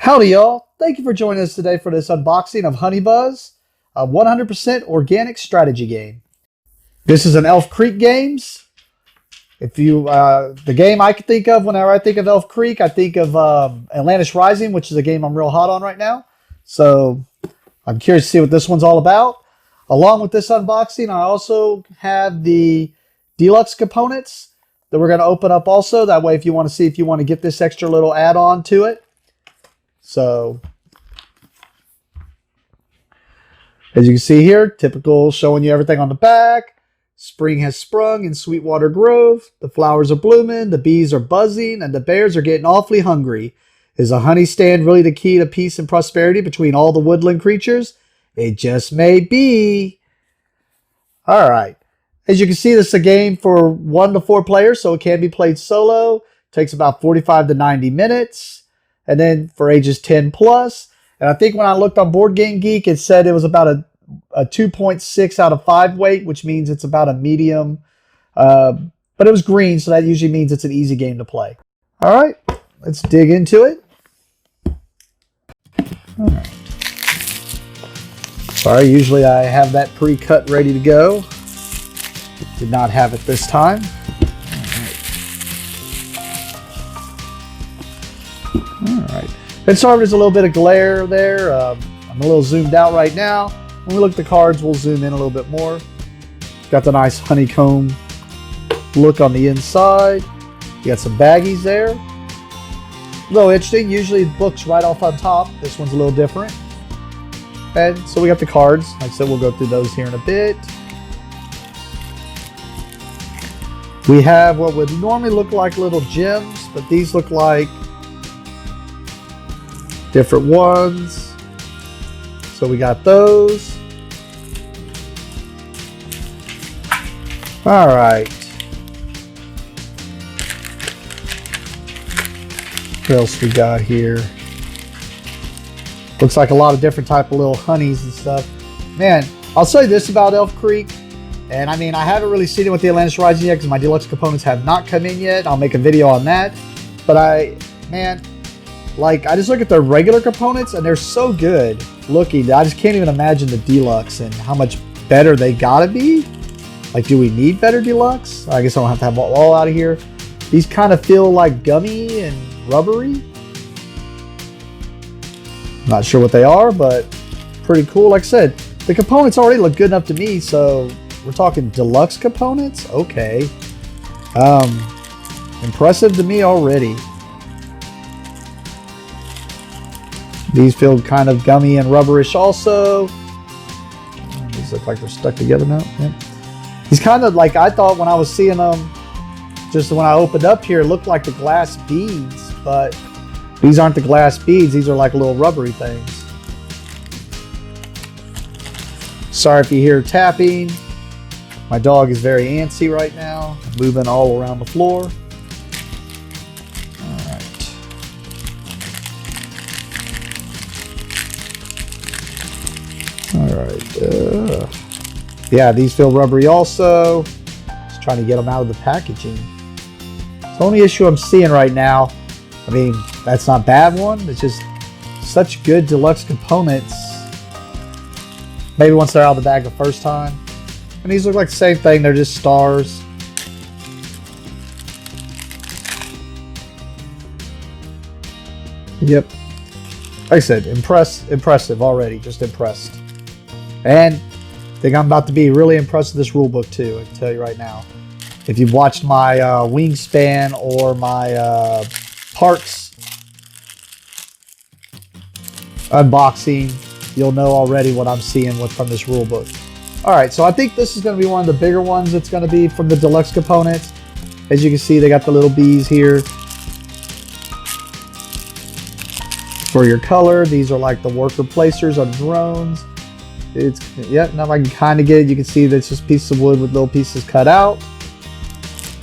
Howdy y'all, thank you for joining us today for this unboxing of Honey Buzz, a 100% organic strategy game. This is an Elf Creek games. The game I can think of whenever I think of Elf Creek, I think of Atlantis Rising, which is a game I'm real hot on right now. So I'm curious to see what this one's all about. Along with this unboxing, I also have the Deluxe components that we're going to open up also. That way, if you want to see if you want to get this extra little add-on to it. So, as you can see here, typical showing you everything on the back. Spring has sprung in Sweetwater Grove. The flowers are blooming, the bees are buzzing, and the bears are getting awfully hungry. Is a honey stand really the key to peace and prosperity between all the woodland creatures? It just may be. All right. As you can see, this is a game for 1 to 4 players, so it can be played solo. Takes about 45 to 90 minutes. And then for ages 10 plus. And I think when I looked on Board Game Geek, it said it was about a 2.6 out of 5 weight, which means it's about a medium. But it was green, so that usually means it's an easy game to play. All right, let's dig into it. All right. Sorry, usually I have that pre-cut ready to go. Did not have it this time. Alright, and sorry there's a little bit of glare there. I'm a little zoomed out right now. When we look at the cards, we'll zoom in a little bit more. Got the nice honeycomb look on the inside. You got some baggies there. A little interesting. Usually the book's right off on top. This one's a little different. And so we got the cards. Like I said, we'll go through those here in a bit. We have what would normally look like little gems, but these look like different ones. So we got those. All right. What else we got here? Looks like a lot of different type of little honeys and stuff. Man, I'll say this about Elf Creek. And I mean, I haven't really seen it with the Atlantis Rising yet because my Deluxe components have not come in yet. I'll make a video on that. But I just look at the regular components and they're so good looking. I just can't even imagine the Deluxe and how much better they gotta be. Like, do we need better Deluxe? I guess I don't have to have them all out of here. These kind of feel like gummy and rubbery. Not sure what they are, but pretty cool. Like I said, the components already look good enough to me, so we're talking Deluxe components? Okay. Impressive to me already. These feel kind of gummy and rubberish also. These look like they're stuck together now. Yep. These kind of like, I thought when I was seeing them, just when I opened up here, it looked like the glass beads, but these aren't the glass beads. These are like little rubbery things. Sorry if you hear tapping. My dog is very antsy right now, moving all around the floor. Yeah, these feel rubbery also. Just trying to get them out of the packaging. The only issue I'm seeing right now, I mean, that's not a bad one. It's just such good Deluxe components. Maybe once they're out of the bag the first time. And these look like the same thing. They're just stars. Yep. Like I said, impressive already. Just impressed. And I think I'm about to be really impressed with this rule book too. I can tell you right now. If you've watched my Wingspan or my Parks unboxing, you'll know already what I'm seeing from this rule book. All right, so I think this is going to be one of the bigger ones. It's going to be from the Deluxe components. As you can see, they got the little bees here for your color. These are like the worker placers on drones. Now I can kind of get it. You can see that's just pieces of wood with little pieces cut out.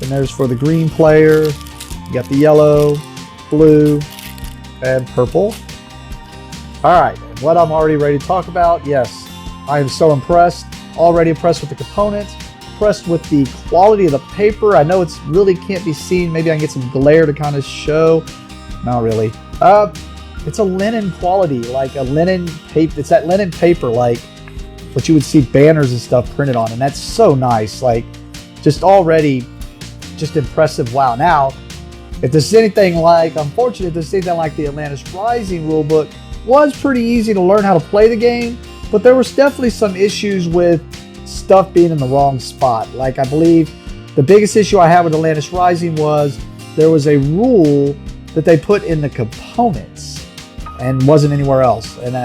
And there's for the green player. You got the yellow, blue, and purple. All right, what I'm already ready to talk about. Yes, I am so impressed. Already impressed with the components. Impressed with the quality of the paper. I know it's really can't be seen. Maybe I can get some glare to kind of show. Not really. it's a linen quality, like a linen paper. It's that linen paper, like what you would see banners and stuff printed on, and that's so nice. Like, just already, just impressive. Wow. Now, if this is anything like, unfortunately, if this is anything like the Atlantis Rising rulebook, was pretty easy to learn how to play the game, but there was definitely some issues with stuff being in the wrong spot. Like, I believe the biggest issue I had with Atlantis Rising was there was a rule that they put in the components and wasn't anywhere else. And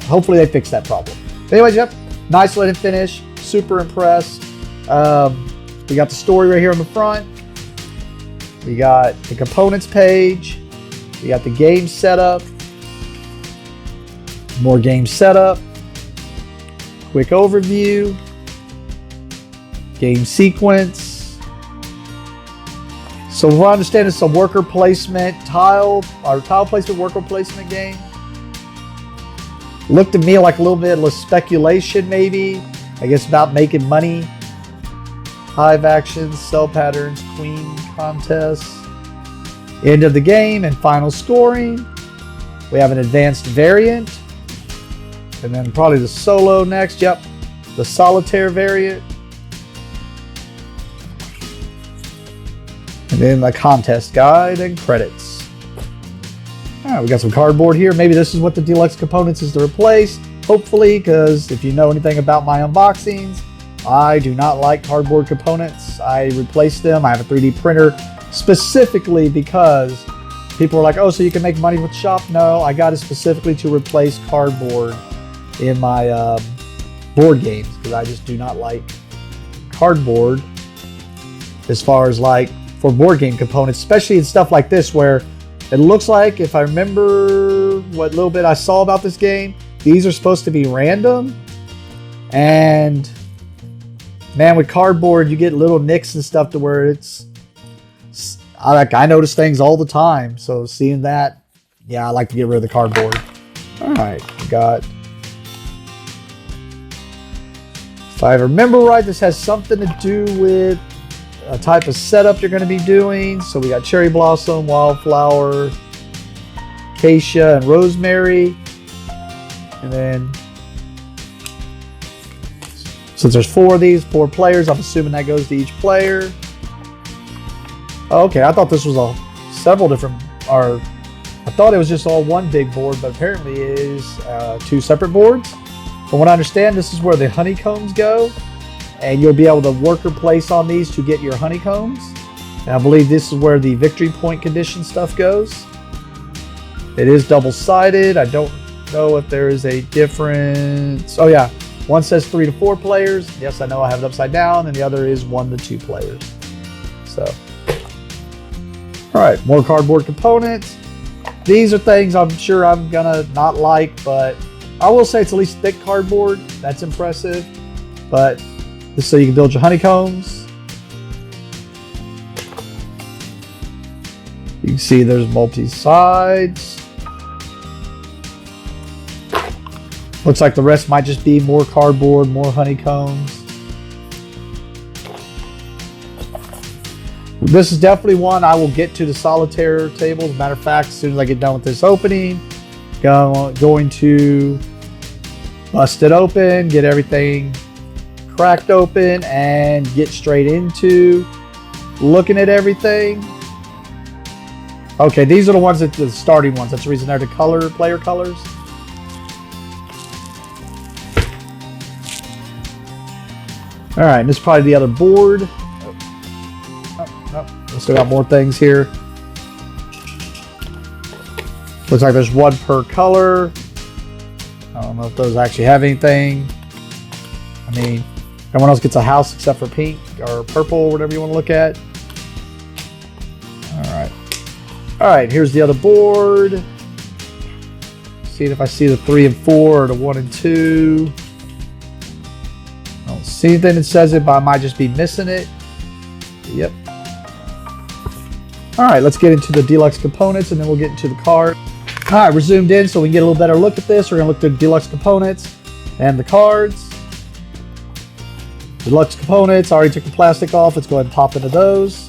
hopefully they fixed that problem. Anyways, yep, nice linen finish. Super impressed. We got the story right here on the front. We got the components page. We got the game setup. More game setup. Quick overview. Game sequence. So I understand it's a worker placement tile placement worker placement game. Looked to me like a little bit of speculation, maybe. I guess about making money. Hive actions, cell patterns, queen contests. End of the game and final scoring. We have an advanced variant. And then probably the solo next. Yep. The solitaire variant. And then the contest guide and credits. All right, we got some cardboard here. Maybe this is what the deluxe components is to replace. Hopefully, because if you know anything about my unboxings, I do not like cardboard components. I replace them. I have a 3D printer specifically because people are like, oh, so you can make money with shop? No, I got it specifically to replace cardboard in my board games because I just do not like cardboard as far as like for board game components, especially in stuff like this where it looks like, if I remember what little bit I saw about this game, these are supposed to be random. And man, with cardboard, you get little nicks and stuff to where I notice things all the time. So seeing that, yeah, I like to get rid of the cardboard. All right, we got, if I remember right, this has something to do with a type of setup you're going to be doing. So we got cherry blossom, wildflower, acacia, and rosemary. And then, since there's 4 of these, 4 players, I'm assuming that goes to each player. Okay, I thought this was several different, or I thought it was just all one big board, but apparently it is 2 separate boards. From what I understand, this is where the honeycombs go, and you'll be able to worker place on these to get your honeycombs. And I believe this is where the victory point condition stuff goes. It is double-sided. I don't know if there is a difference. Oh yeah, one says 3 to 4 players. Yes, I know I have it upside down, and the other is 1 to 2 players. So, all right, more cardboard components. These are things I'm sure I'm gonna not like, but I will say it's at least thick cardboard. That's impressive. But this is so you can build your honeycombs. You can see there's multi-sides. Looks like the rest might just be more cardboard, more honeycombs. This is definitely one I will get to the solitaire table. As a matter of fact, as soon as I get done with this opening, going to bust it open, get everything cracked open, and get straight into looking at everything. Okay, these are the ones that the starting ones. That's the reason they're the player colors. All right, and this is probably the other board. We still got more things here. Looks like there's 1 per color. I don't know if those actually have anything. I mean, everyone else gets a house except for pink or purple, whatever you want to look at. All right. All right, here's the other board. Seeing if I see the 3 and 4 or the 1 and 2. I don't see anything that says it, but I might just be missing it. Yep. All right, let's get into the deluxe components, and then we'll get into the card. All right, we're zoomed in so we can get a little better look at this. We're going to look at the deluxe components and the cards. Deluxe components, I already took the plastic off. Let's go ahead and pop into those.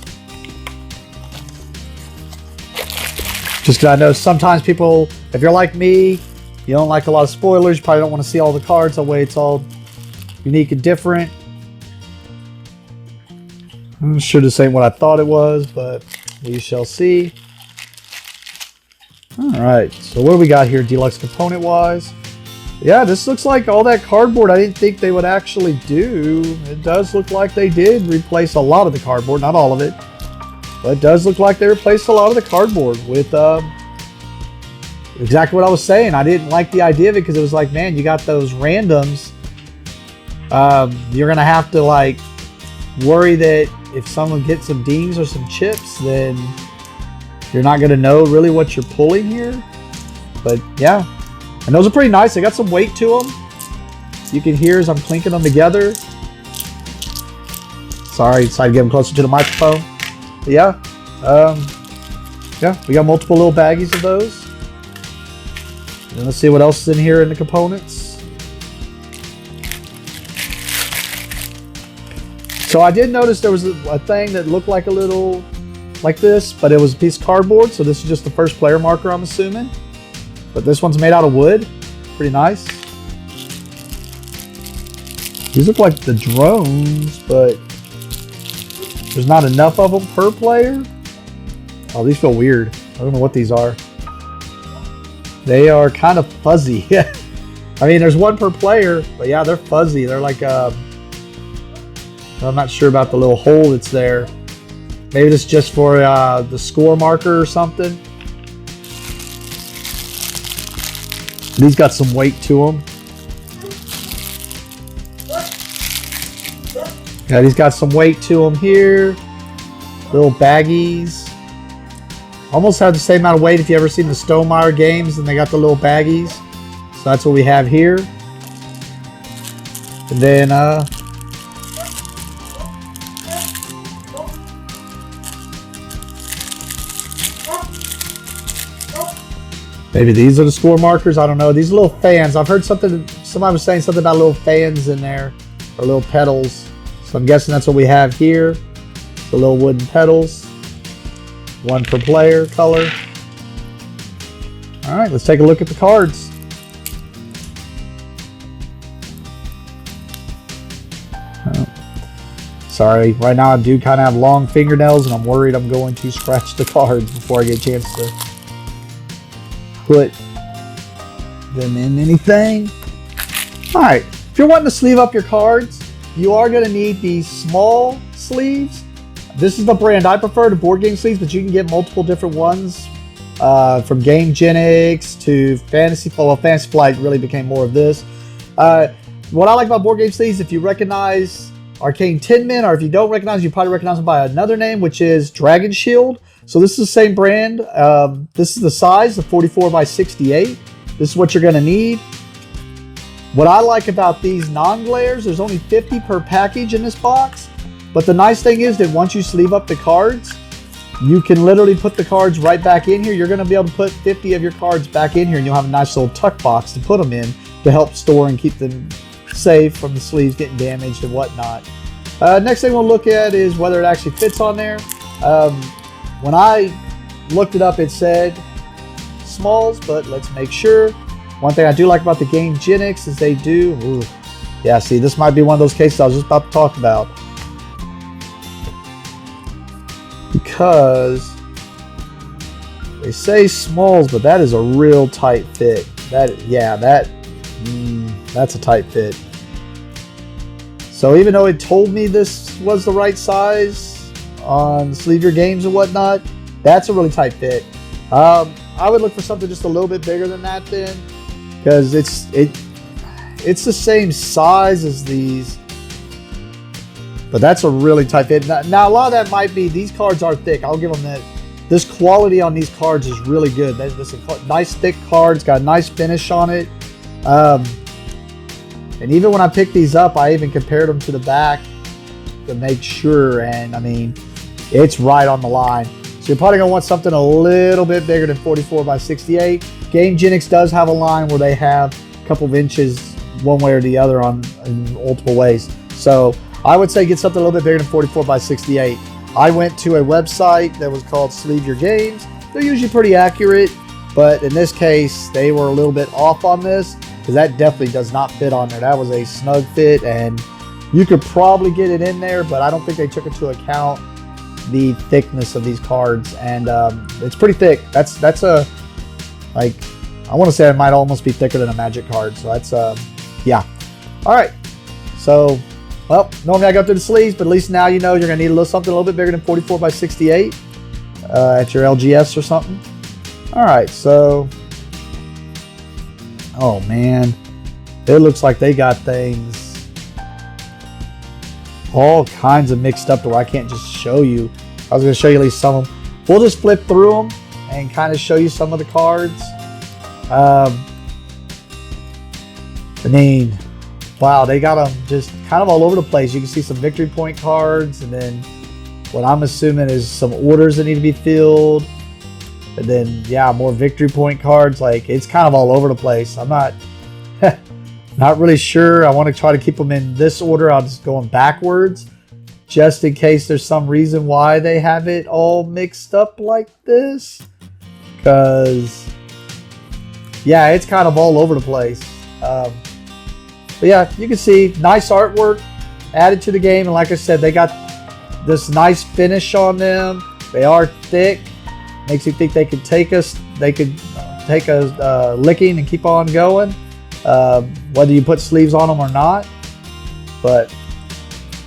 Just because I know sometimes people, if you're like me, you don't like a lot of spoilers, you probably don't want to see all the cards, that way it's all unique and different. I'm sure this ain't what I thought it was, but we shall see. Alright, so what do we got here deluxe component wise? Yeah, this looks like all that cardboard I didn't think they would actually do. It does look like they did replace a lot of the cardboard, not all of it. But it does look like they replaced a lot of the cardboard with exactly what I was saying. I didn't like the idea of it because it was like, man, you got those randoms. You're going to have to like worry that if someone gets some dings or some chips, then you're not going to know really what you're pulling here. But yeah, and those are pretty nice. They got some weight to them. You can hear as I'm clinking them together. Sorry, decided to get them closer to the microphone. But yeah, yeah, we got multiple little baggies of those. And let's see what else is in here in the components. So I did notice there was a thing that looked like a little like this, but it was a piece of cardboard. So this is just the first player marker, I'm assuming. But this one's made out of wood. Pretty nice. These look like the drones, but there's not enough of them per player. Oh, these feel weird. I don't know what these are. They are kind of fuzzy. I mean, there's one per player, but yeah, they're fuzzy. They're like, I'm not sure about the little hole that's there. Maybe this is just for the score marker or something. These got some weight to them. Yeah, these got some weight to them here. Little baggies. Almost have the same amount of weight if you ever seen the Stonemaier games and they got the little baggies. So that's what we have here. And then maybe these are the score markers. I don't know. These little fans. I've heard something. Somebody was saying something about little fans in there, or little pedals. So I'm guessing that's what we have here. The little wooden pedals. One per player color. All right, let's take a look at the cards. Sorry, right now I do kind of have long fingernails and I'm worried I'm going to scratch the cards before I get a chance to put them in anything. All right, if you're wanting to sleeve up your cards, you are going to need these small sleeves. This is the brand I prefer, the board game sleeves, but you can get multiple different ones from Game Genix to Fantasy. Well, Fantasy Flight really became more of this. What I like about board game sleeves, if you recognize Arcane Tin Men, or if you don't recognize, you probably recognize them by another name, which is Dragon Shield. So this is the same brand. This is the size, the 44 by 68. This is what you're going to need. What I like about these non-glares, there's only 50 per package in this box. But the nice thing is that once you sleeve up the cards, you can literally put the cards right back in here. You're going to be able to put 50 of your cards back in here, and you'll have a nice little tuck box to put them in to help store and keep them safe from the sleeves getting damaged and whatnot. Next thing we'll look at is whether it actually fits on there. When I looked it up, it said smalls, but let's make sure. One thing I do like about the Game Genix is they do, yeah, see, this might be one of those cases I was just about to talk about. Because they say smalls, but that is a real tight fit. That's a tight fit. So even though it told me this was the right size on Sleeve Your Games and whatnot, that's a really tight fit. I would look for something just a little bit bigger than that then, because it's the same size as these. But that's a really tight fit. Now, a lot of that might be, these cards are thick. I'll give them that. This quality on these cards is really good. This is a nice thick card. It's got a nice finish on it. And even when I picked these up, I even compared them to the back to make sure. And I mean, it's right on the line. So you're probably going to want something a little bit bigger than 44 by 68. Game Genix does have a line where they have a couple of inches one way or the other in multiple ways. So I would say get something a little bit bigger than 44 by 68. I went to a website that was called Sleeve Your Games. they're usually pretty accurate, but in this case, they were a little bit off on this because that definitely does not fit on there. That was a snug fit, and you could probably get it in there, but I don't think they took into account the thickness of these cards, and it's pretty thick. That's a, like, I want to say it might almost be thicker than a Magic card. So that's yeah. All right. So, well, normally I go through the sleeves, but at least now you know you're gonna need a little something a little bit bigger than 44 by 68 at your LGS or something. All right. So, oh man, it looks like they got things all kinds of mixed up to where I can't just show you. I was going to show you at least some of them. We'll just flip through them and kind of show you some of the cards. I mean, wow, they got them just kind of all over the place. You can see some victory point cards, and then what I'm assuming is some orders that need to be filled. And then, yeah, more victory point cards. Like, it's kind of all over the place. I'm not not really sure. I want to try to keep them in this order. I'll just go them backwards just in case there's some reason why they have it all mixed up like this. Because, yeah, it's kind of all over the place. But yeah, you can see nice artwork added to the game. And like I said, they got this nice finish on them. They are thick. Makes you think they could take a licking and keep on going. Whether you put sleeves on them or not. But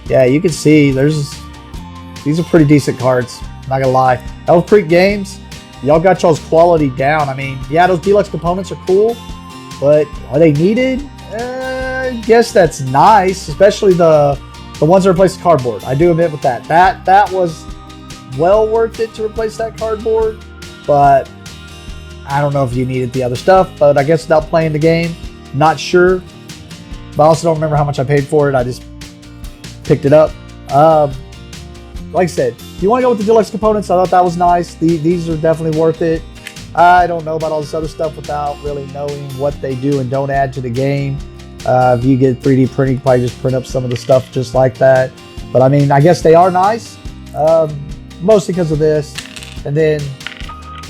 yeah, you can see these are pretty decent cards, not gonna lie. Elf Creek Games, y'all got y'all's quality down. I mean, yeah, those deluxe components are cool, but are they needed? I guess that's nice, especially the ones that replace the cardboard. I do admit with that was well worth it to replace that cardboard, but I don't know if you needed the other stuff. But I guess without playing the game, not sure. But I also don't remember how much I paid for it. I just picked it up. Like I said, if you want to go with the deluxe components, I thought that was nice. These are definitely worth it. I don't know about all this other stuff without really knowing what they do and don't add to the game. If you get 3D printing, you can probably just print up some of the stuff just like that. But I mean, I guess they are nice. Mostly because of this. And then,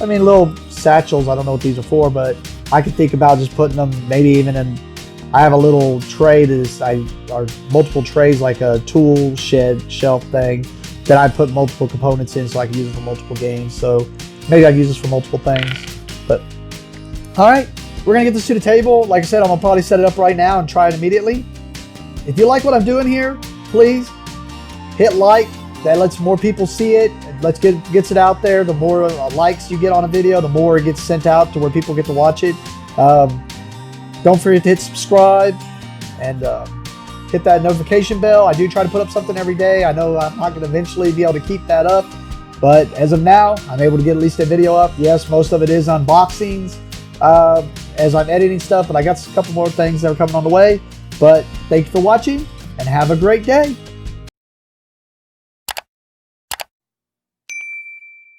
I mean, little satchels. I don't know what these are for, but I could think about just putting them maybe even in. I have a little tray or multiple trays, like a tool shed shelf thing that I put multiple components in so I can use it for multiple games. So maybe I can use this for multiple things. But all right, we're gonna get this to the table. Like I said, I'm gonna probably set it up right now and try it immediately. If you like what I'm doing here, please hit like. That lets more people see it. Gets it out there. The more likes you get on a video, the more it gets sent out to where people get to watch it. Don't forget to hit subscribe and hit that notification bell. I do try to put up something every day. I know I'm not going to eventually be able to keep that up, but as of now, I'm able to get at least a video up. Yes, most of it is unboxings as I'm editing stuff, but I got a couple more things that are coming on the way. But thank you for watching and have a great day.